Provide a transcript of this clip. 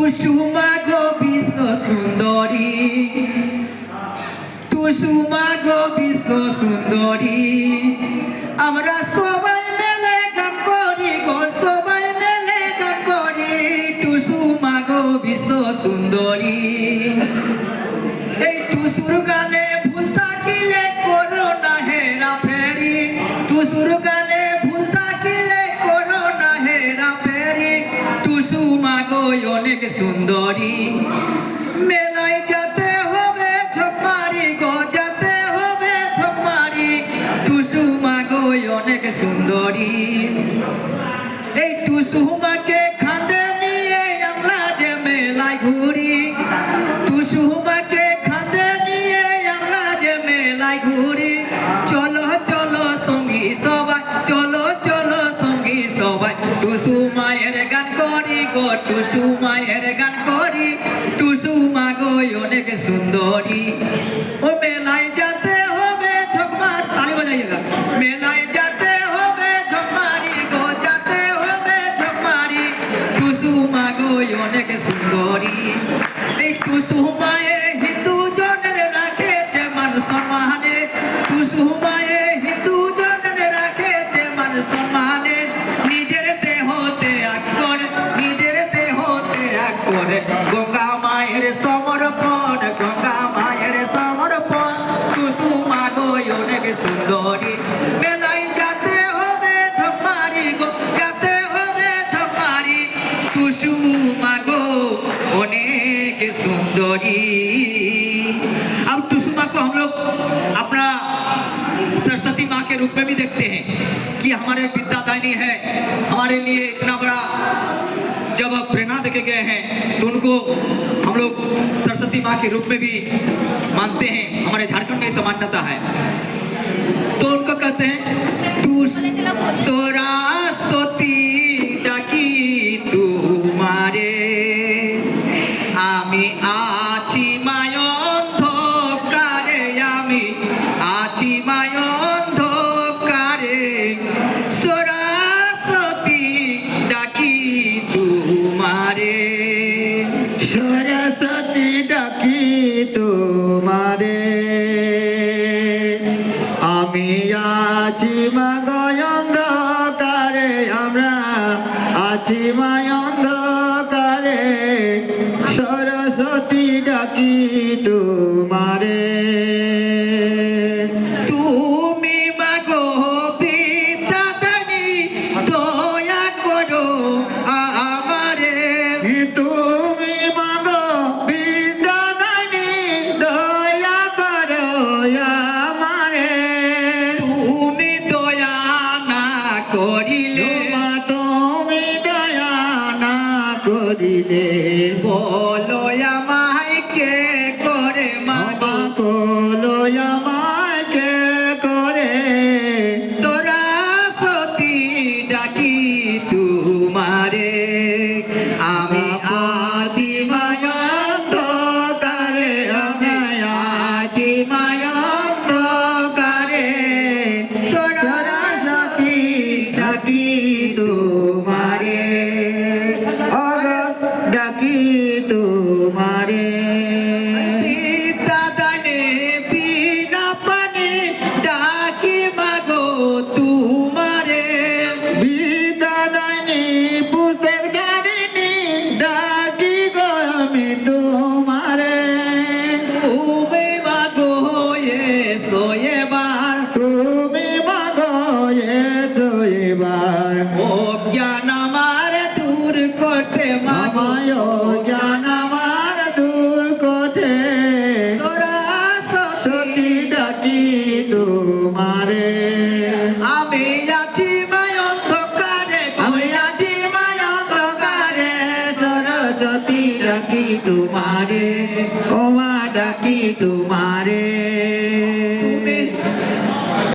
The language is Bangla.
টুসুমা গো বিশ্ব সুন্দরী, টুসুমা গো বিশ্ব সুন্দরী, আমরা সবাই মেলে গান করি গো, সবাই মেলে গান করি। টুসুমা গো বিশ্ব সুন্দরী, এই টুসুর গানে ভুল থাকিলে করো না হেরা ফেরি, টুসুর গানে ভুল থাকিলে করো না হেরা ফেরি। টুসুমা গো অনেক সুন্দরী, মেলায় যেতে হবে ঝকমারি গো, যেতে হবে ঝকমারি। টুসুমা গো অনেক সুন্দরী, এই টুসুমাকে খান্দে নিয়ে আমরা যে মেলায় ঘুরি, টুসুমাকে খান্দে নিয়ে আমরা যে মেলায় ঘুরি। চলো চলো সঙ্গী সবাই, চলো চলো সঙ্গী সবাই, টুসুমায়ের গান করি গো, টুসুমায়ের গান করি। টুসুমা গো অনেক সুন্দরী, ও মেলায় যেতে হবে ঝকমার, তালি বাজাইয়েগা, মেলায় যেতে হবে ঝকমারি গো, যেতে হবে ঝকমারি। টুসুমা গো অনেক সুন্দরী, এই টুসুমায়ে হিন্দু জনের রাখেছে মান সম্মানে, টুসুমায়ে হিন্দু জনের রাখেছে মান সম্মানে। নিজের দেহ ত্যাগ করে, নিজের দেহ ত্যাগ করে গঙ্গা মায়ের সমর্পণ, গঙ্গা মায়ের সমর্পণ। টুসুমা গো অনেক সুন্দরী, মেলায় যেতে হবে ঝকমারি গো, যেতে হবে ঝকমারি। টুসুমা গো অনেক सुंदरी। अब टुसुमा को हम लोग अपना सरस्वती माँ के रूप में भी देखते हैं कि हमारे विद्यादायिनी है, हमारे लिए इतना बड़ा जब प्रेरणा देके गए हैं तो उनको हम लोग सरस्वती माँ के रूप में भी मानते हैं। हमारे झारखंड में ऐसा मान्यता है, तो उनको कहते हैं तू सरस्वती डाकी तुम्हारे, आमी आছি মায় অন্ধকারে, আমি আছি মায় অন্ধকারে। সরস্বতী ডাকি তোমারে, সরস্বতী ডাকি তোমারে, আমি আছি মায় অন্ধকারে, আমরা আছি মায় অন্ধকারে। সরস্বতী ডাকি তোমারে, তুমি মাগো বিদ্যাদায়িনী দয়া করো আমারে, তুমি মাগো বিদ্যাদায়িনী দয়া করো আমারে। তুমি দয়া না করিলে, তুমি দয়া না করিলে, বলো আমায় কে করে মাগো, বলো আমায় কে করে। সরস্বতী ডাকি তোমারে, আমি আছি মায় অন্ধকারে, আমি আছি মায় অন্ধকারে। সরস্বতী ডাকি তোমারে, ডাকি তোমারে। বিদ্যাদানে বিনা পানে ডাকি মাগো তোমারে, বিদ্যাদায়িনী পুস্তক জানিনি ডাকি গো আমি তোমারে। তুমি মাগো এসো এবার, তুমি মাগো এসো এবার, অজ্ঞান আমার দূর করতে মাগো, আমায় জ্ঞান আমার দূর করতে। সরস্বতী সতী ডাকি তোমারে, আমি আছি মায় অন্ধকারে, আমি আছি মায় অন্ধকারে। সরস্বতী ডাকি তোমারে, ওমা ডাকি তোমারে।